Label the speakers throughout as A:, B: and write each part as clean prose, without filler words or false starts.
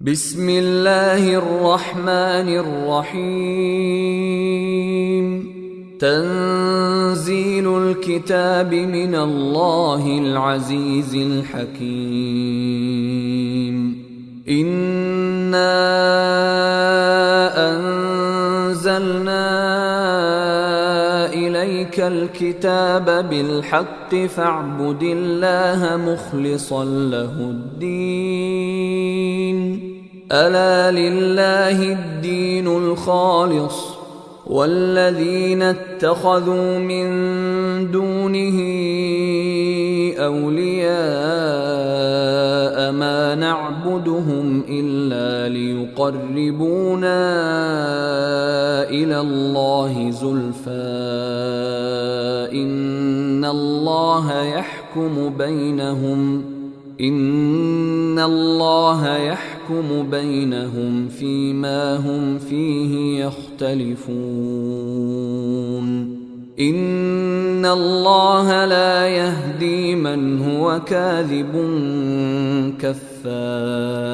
A: بسم الله الرحمن الرحيم. تنزيل الكتاب من الله العزيز الحكيم. إنا أنزلنا إليك الكتاب بالحق فاعبد الله مخلصا له الدين. ألا لله الدين الخالص والذين اتخذوا من دونه أولياء ما نعبدهم إلا ليقربونا إلى الله زلفى إن الله يحكم بينهم فيما هم فيه يختلفون. إن الله لا يهدي من هو كاذب كفار.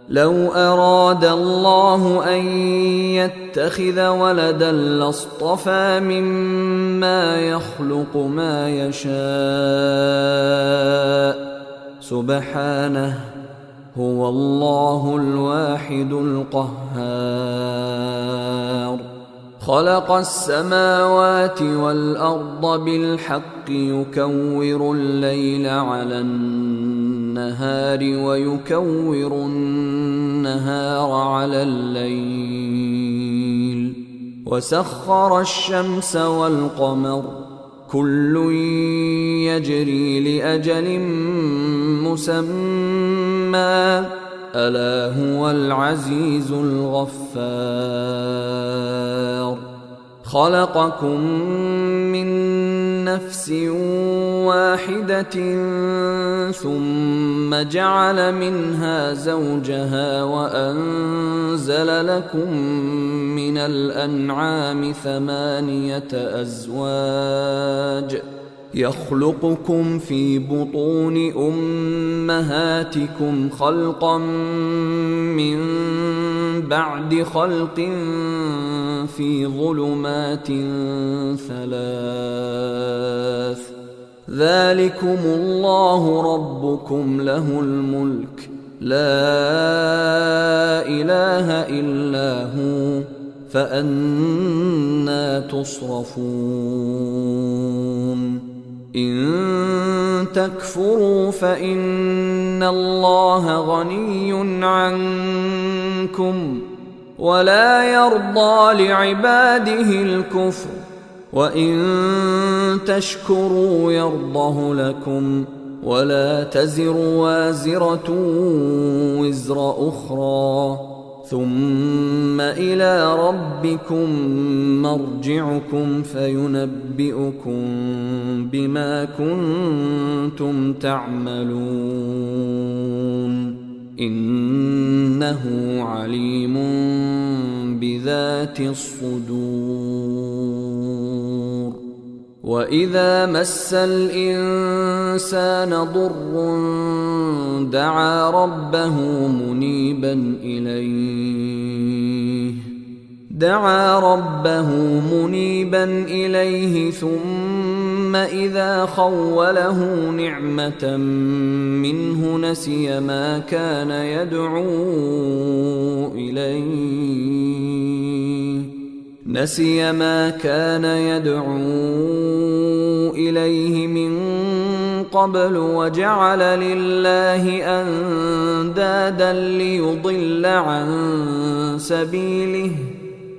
A: لو أراد الله أن يتخذ ولدا لاصطفى مما يخلق ما يشاء سبحانه هو الله الواحد القهار. خلق السماوات والأرض بالحق يكور الليل على النهار ويكور النهار على الليل وسخر الشمس والقمر كل يجري لأجل مسمى ألا هو العزيز الغفار. خلقكم من نفس واحدة ثم جعل منها زوجها وأنزل لكم من الأنعام 8 أزواج يخلقكم في بطون أمهاتكم خلقا من بعد خلق في ظلمات 3 ذلكم الله ربكم له الملك لا إله إلا هو فأنى تصرفون. إن تكفروا فإن الله غني عنكم ولا يرضى لعباده الكفر وإن تشكروا يرضه لكم ولا تزر وازرة وزر أخرى ثم إلى ربكم مرجعكم فينبئكم بما كنتم تعملون إنه عليم بذات الصدور. وإذا مس الإنسان ضر دعا ربه منيبا إليه ثم إذا خوله نعمة منه نسي ما كان يدعو إليه من قبل وجعل لله أندادا ليضل عن سبيله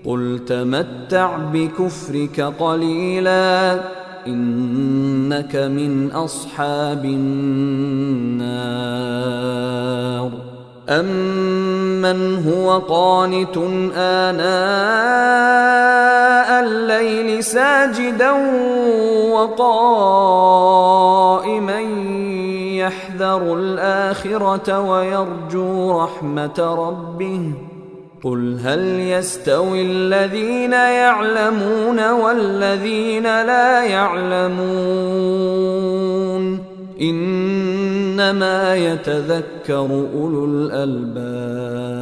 A: قل تمتع بكفرك قليلا إنك من أصحاب النار. أمن هو قانت آناء الليل ساجدا وقائما يحذر الآخرة ويرجو رحمة ربه قل هل يستوي الذين يعلمون والذين لا يعلمون إنما يتذكر أولو الألباب.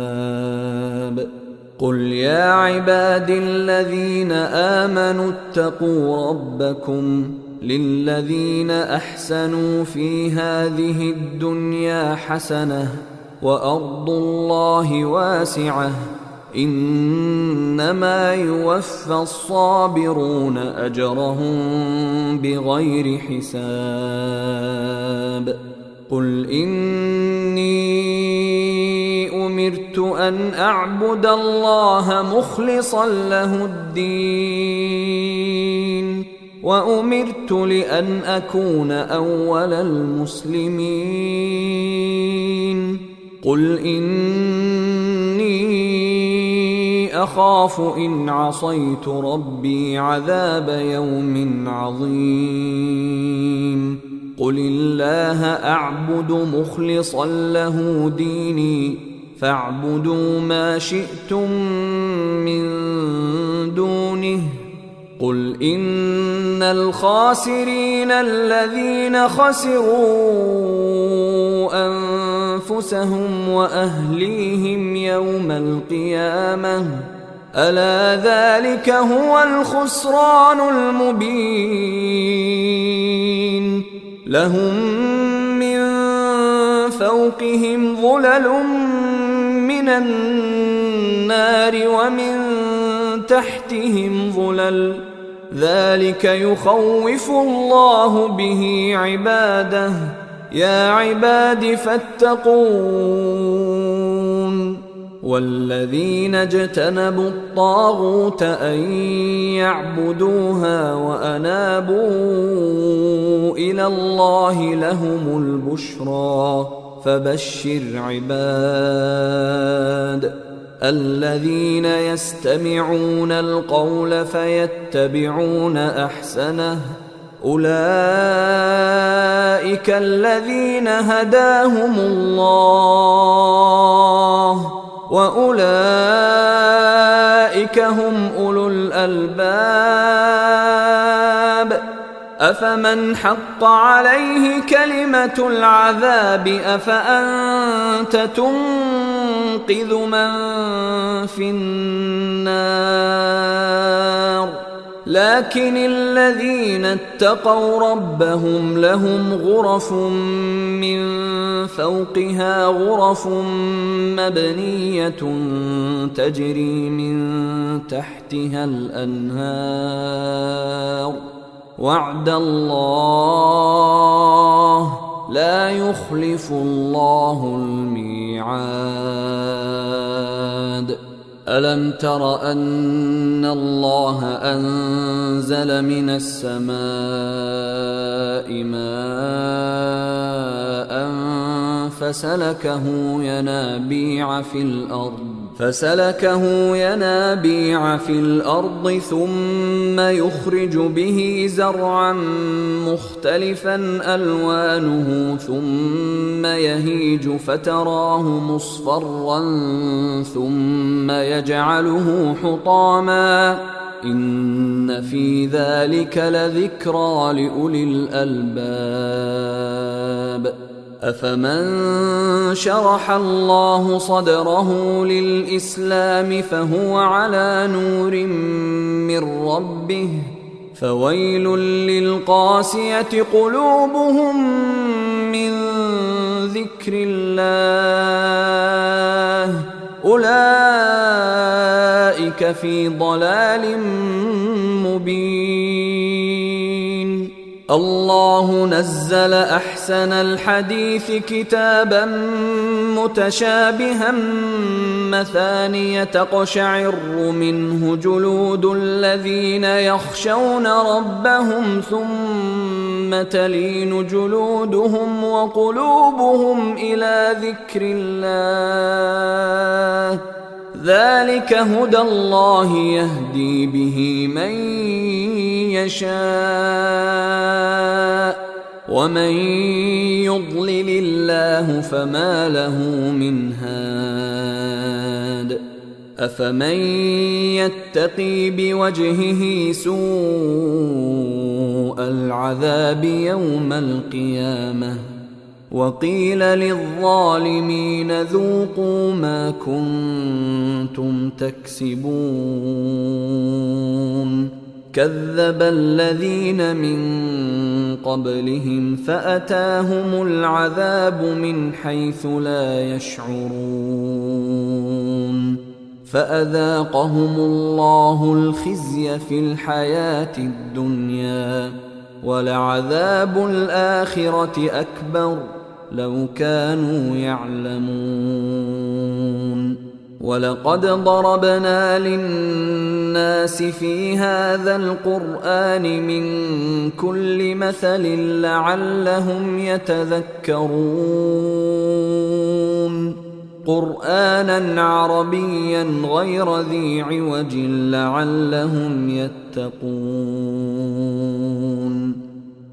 A: قل يا عبادي الذين آمنوا اتقوا ربكم للذين أحسنوا في هذه الدنيا حسنة وأرض الله واسعة إنما يوفى الصابرون أجرهم بغير حساب. قل إني أمرت أن أعبد الله مخلصا له الدين وأمرت لأن أكون أول المسلمين. قل إني أخاف إن عصيت ربي عذاب يوم عظيم. قل الله أعبد مخلصا له ديني فاعبدوا ما شئتم من دونه. قل إن الخاسرين الذين خسروا أنفسهم وأهليهم يوم القيامة ألا ذلك هو الخسران المبين. لهم من فوقهم ظلل من النار ومن تحتهم ظلل ذلك يخوف الله به عباده يا عباد فاتقون. والذين اجتنبوا الطاغوت أن يعبدوها وأنابوا إلى الله لهم البشرى فبشر عباد الذين يستمعون القول فيتبعون أحسنه أولئك الذين هداهم الله وأولئك هم أولو الألباب. أفمن حق عليه كلمة العذاب أفأنت تنقذ من في النار. لكن الذين اتقوا ربهم لهم غرف من فوقها غرف مبنية تجري من تحتها الأنهار وعد الله لا يخلف الله الميعاد. ألم تر أن الله أنزل من السماء ماء فسلكه ينابيع في الأرض ثم يخرج به زرعا مختلفا ألوانه ثم يهيج فتراه مصفرا ثم يجعله حطاما إن في ذلك لذكرى لأولي الألباب. أفمن شرح الله صدره للإسلام فهو على نور من ربه فويل للقاسية قلوبهم من ذكر الله أولئك في ضلال مبين. الله نزل أحسن الحديث كتابا متشابها مثانية تقشعر منه جلود الذين يخشون ربهم ثم تلين جلودهم وقلوبهم إلى ذكر الله ذلك هدى الله يهدي به من يشاء ومن يضلل الله فما له من هاد. أفمن يتقي بوجهه سوء العذاب يوم القيامة وقيل للظالمين ذوقوا ما كنتم تكسبون كذب الذين من قبلهم فأتاهم العذاب من حيث لا يشعرون فأذاقهم الله الخزي في الحياة الدنيا ولعذاب الآخرة أكبر لو كانوا يعلمون ولقد ضربنا للناس في هذا القرآن من كل مثل لعلهم يتذكرون قرآنا عربيا غير ذي عوج لعلهم يتقون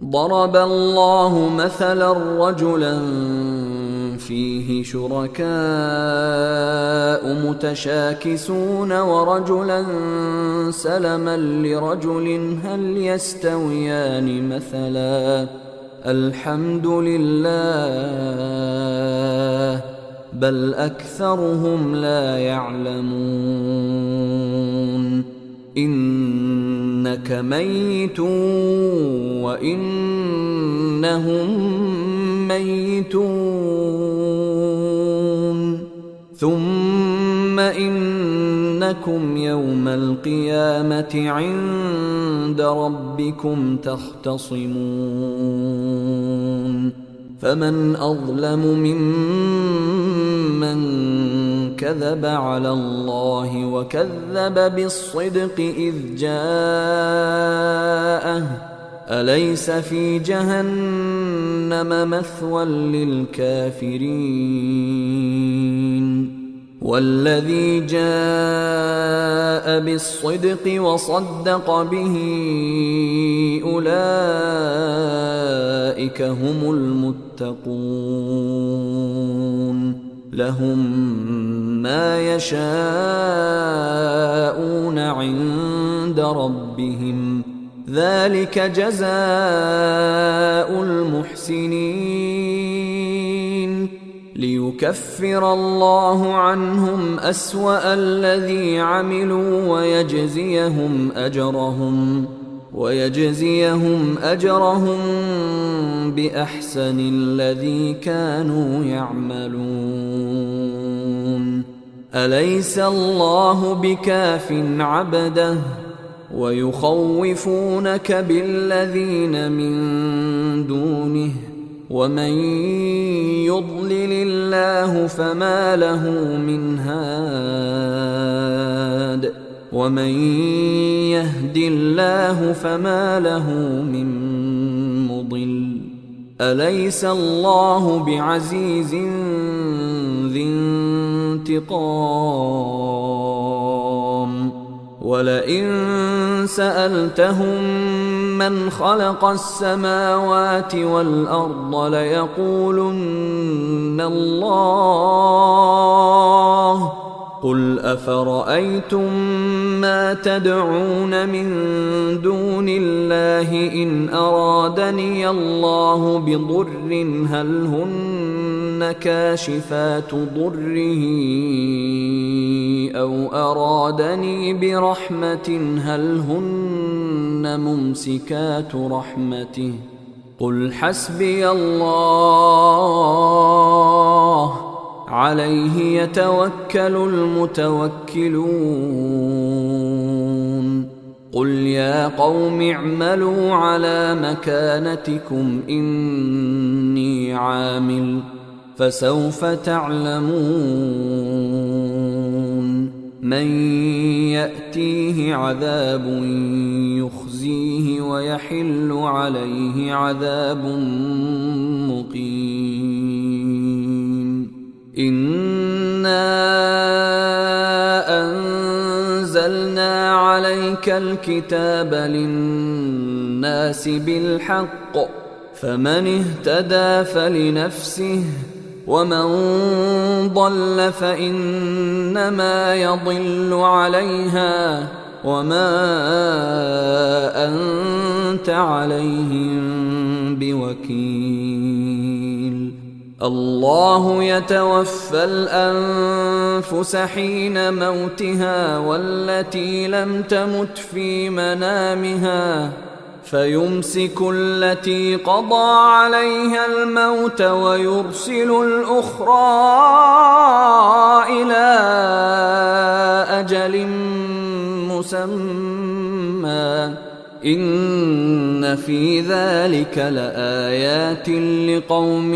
A: ضرب الله مثلا رجلا فيه شركاء متشاكسون ورجلا سلما لرجل هل يستويان مثلا الحمد لله بل أكثرهم لا يعلمون إنك ميت وإنهم ميتون ثم إنكم يوم القيامة عند ربكم تختصمون فمن أظلم ممن كذب على الله وكذب بالصدق إذ جاءه أليس في جهنم مثوى للكافرين والذي جاء بالصدق وصدق به أولئك هم المتقون لهم ما يشاءون عند ربهم ذلك جزاء المحسنين ليكفر الله عنهم أسوأ الذي عملوا ويجزيهم أجرهم بأحسن الذي كانوا يعملون أليس الله بكاف عبده ويخوفونك بالذين من دونه ومن يضلل الله فما له من هاد ومن يهد الله فما له من مضل أليس الله بعزيز ذي انتقام ولئن سألتهم من خلق السماوات والأرض ليقولن الله قل أفرأيتم ما تدعون من دون الله إن أرادني الله بضر هل هن كاشفات ضره أو أرادني برحمة هل هن ممسكات رحمته قل حسبي الله عليه يتوكل المتوكلون قل يا قوم اعملوا على مكانتكم إني عامل فسوف تعلمون من يأتيه عذاب يخزيه ويحل عليه عذاب مقيم إنا أنزلنا عليك الكتاب للناس بالحق فمن اهتدى فلنفسه ومن ضل فإنما يضل عليها وما أنت عليهم بوكيل. الله يتوفى الأنفس حين موتها والتي لم تمت في منامها فيمسك التي قضى عليها الموت ويرسل الأخرى إلى أجل مسمى إن في ذلك لآيات لقوم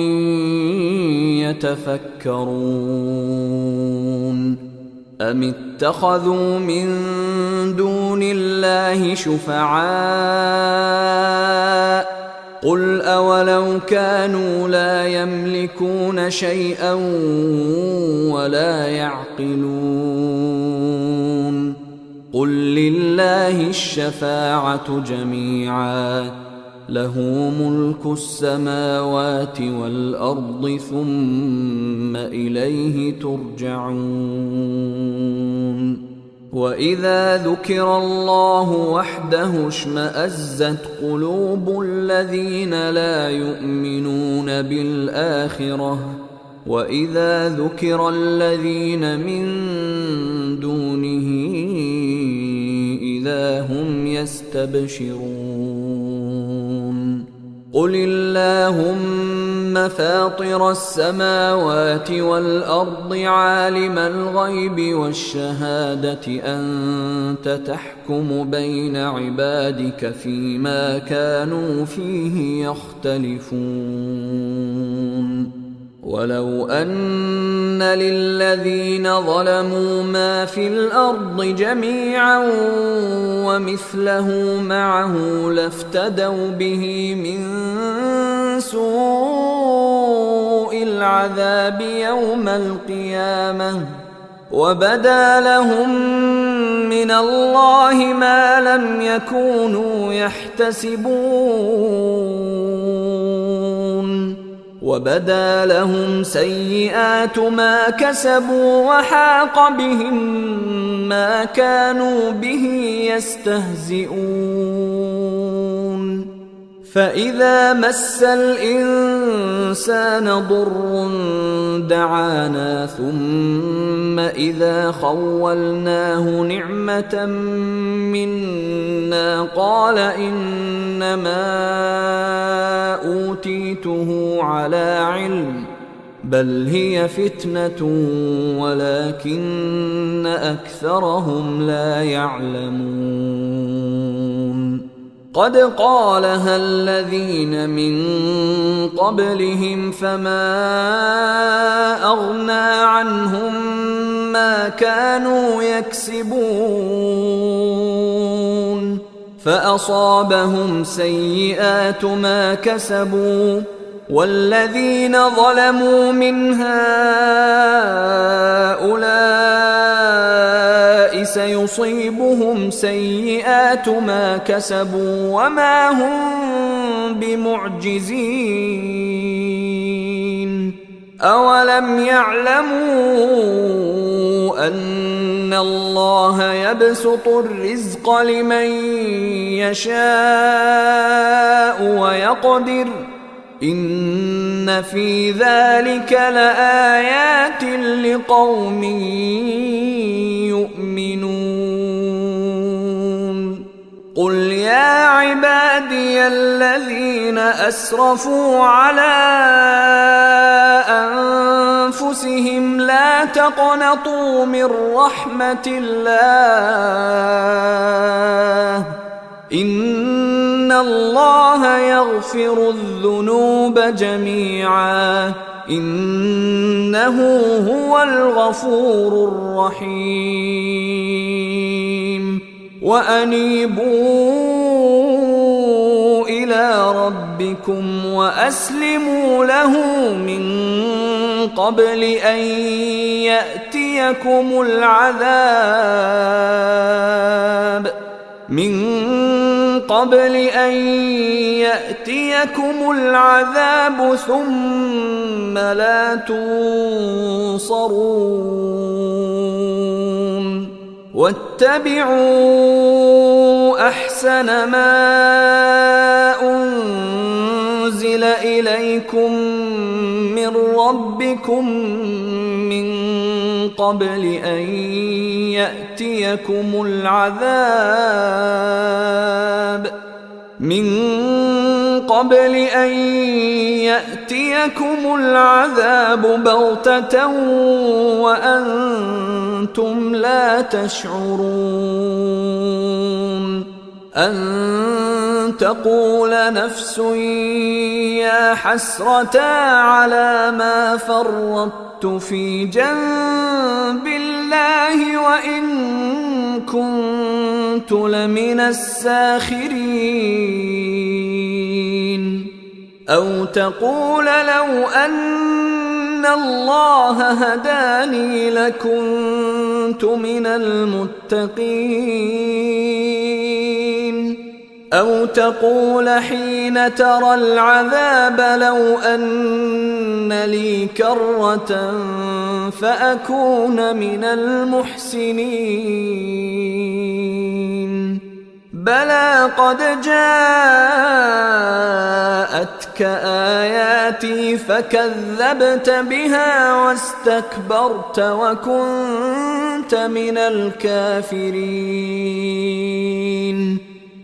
A: يتفكرون. أم اتخذوا من دون الله شفعاء قل أولو كانوا لا يملكون شيئا ولا يعقلون قل لله الشفاعة جميعا له ملك السماوات والأرض ثم إليه ترجعون. وإذا ذكر الله وحده اشمأزت قلوب الذين لا يؤمنون بالآخرة وإذا ذكر الذين من دونه إذا هم يستبشرون. قل اللهم فاطر السماوات والأرض عالم الغيب والشهادة أنت تحكم بين عبادك فيما كانوا فيه يختلفون. ولو أن للذين ظلموا ما في الأرض جميعا ومثله معه لافتدوا به من سوء العذاب يوم القيامة وبدا لهم من الله ما لم يكونوا يحتسبون وبدا لهم سيئات ما كسبوا وحاق بهم ما كانوا به يستهزئون. فإذا مس الإنسان ضر دعانا ثم إذا خولناه نعمة منا قال إنما أوتيته على علم بل هي فتنة ولكن أكثرهم لا يعلمون. قد قالها الذين من قبلهم فما أغنى عنهم ما كانوا يكسبون فأصابهم سيئات ما كسبوا والذين ظلموا من هؤلاء سيصيبهم سيئات ما كسبوا وما هم بمعجزين. أولم يعلموا أن الله يبسط الرزق لمن يشاء ويقدر إن في ذلك لآيات لقوم يؤمنون. قل يا عبادي الذين أسرفوا على أنفسهم لا تقنطوا من رحمة الله إن الله يغفر الذنوب جميعا إنه هو الغفور الرحيم. وأنيبوا إلى ربكم وأسلموا له من قبل أن يأتيكم العذاب من قبل أن يأتيكم العذاب ثم لا تنصرون واتبعوا أحسن ما أنزل إليكم من ربكم من قبل أن يأتيكم العذاب بغتة وأنتم لا تشعرون أن تقول نفس يا حسرة على ما فرطت في جنب الله وإن كنت لمن الساخرين أو تقول لو أن الله هداني لكنت من المتقين أو تقول حين ترى العذاب لو أن لي كرة فأكون من المحسنين بلى قد جاءتك آياتي فكذبت بها واستكبرت وكنت من الكافرين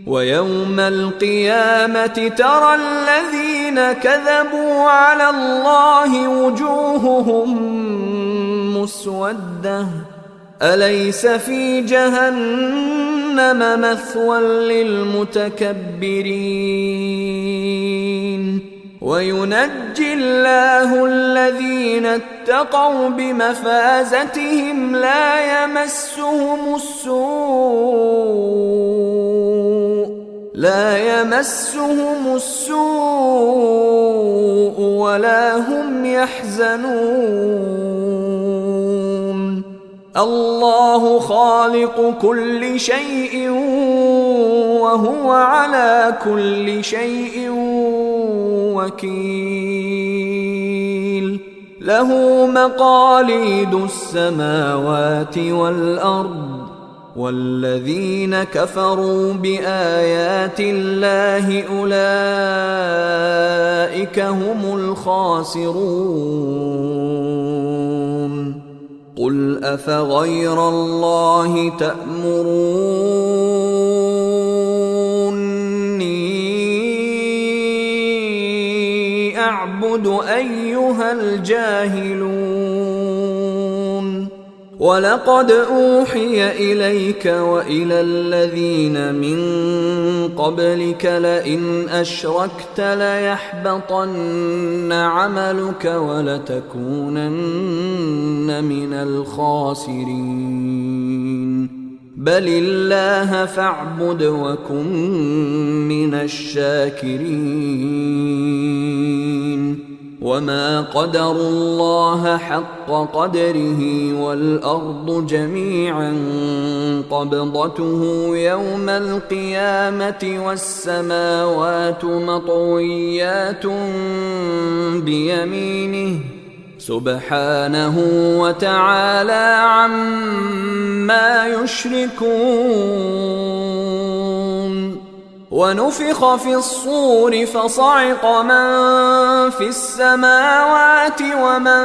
A: ويوم القيامة ترى الذين كذبوا على الله وجوههم مسودة أليس في جهنم مثوى للمتكبرين وينجي الله الذين اتقوا بمفازتهم لا يمسهم السوء ولا هم يحزنون الله خالق كل شيء وهو على كل شيء وكيل له مقاليد السماوات والأرض والذين كفروا بآيات الله أولئك هم الخاسرون قل أفغير الله تأمروني أعبد أيها الجاهلون ولقد أوحي إليك وإلى الذين من قبلك لئن أشركت ليحبطن عملك ولتكونن من الخاسرين بل الله فاعبد وكن من الشاكرين وما قدروا الله حق قدره والأرض جميعا قبضته يوم القيامة والسماوات مطويات بيمينه سبحانه وتعالى عما يشركون ونفخ في الصور فصعق من في السماوات ومن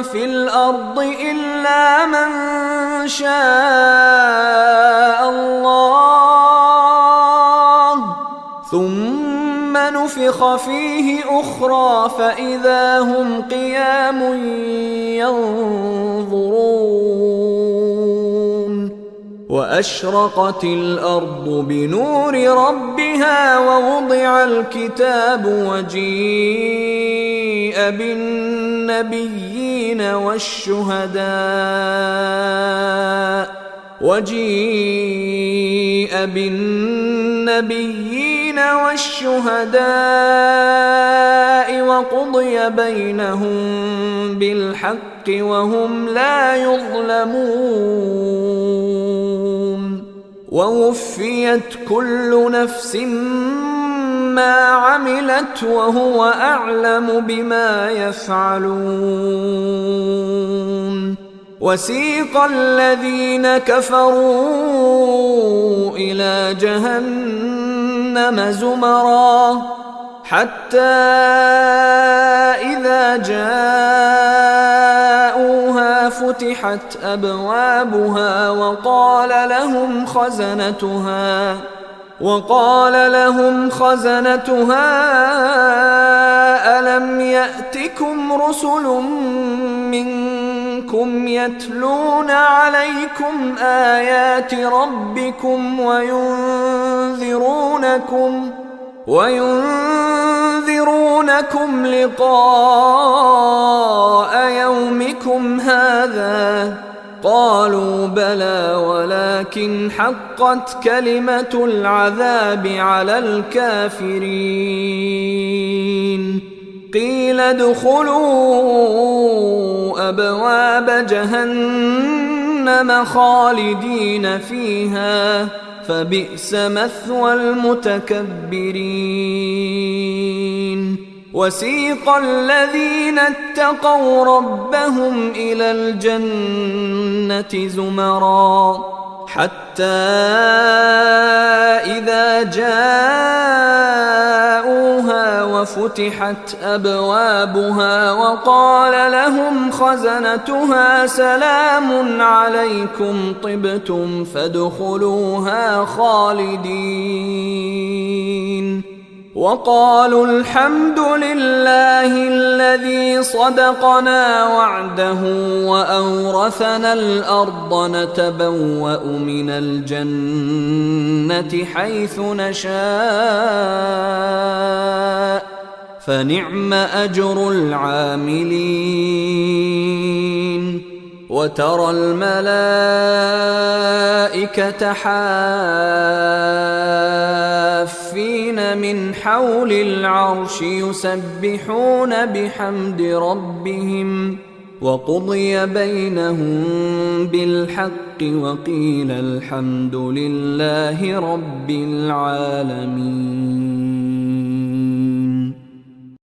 A: في الأرض إلا من شاء الله ثم نفخ فيه أخرى فإذا هم قيام ينظرون وأشرقت الأرض بنور ربها ووضع الكتاب وجيء بالنبيين والشهداء وقضي بينهم بالحق وهم لا يظلمون ووفيت كل نفس ما عملت وهو أعلم بما يفعلون. وسيق الذين كفروا إلى جهنم زمرا حتى إذا جاءوها فتحت أبوابها وقال لهم خزنتها ألم يأتكم رسل منكم يتلون عليكم آيات ربكم وينذرونكم لقاء يومكم هذا؟ قالوا بلى ولكن حقت كلمة العذاب على الكافرين. قيل ادخلوا أبواب جهنم خالدين فيها فبئس مثوى المتكبرين. وسيق الذين اتقوا ربهم إلى الجنة زمرا حتى إذا جاءوها وفتحت أبوابها وقال لهم خزنتها سلام عليكم طبتم فادخلوها خالدين. وقالوا الحمد لله الذي صدقنا وعده وأورثنا الأرض نتبوأ من الجنة حيث نشاء فنعم أجر العاملين. وترى الملائكة حافين من حول العرش يسبحون بحمد ربهم وقضي بينهم بالحق وقيل الحمد لله رب العالمين.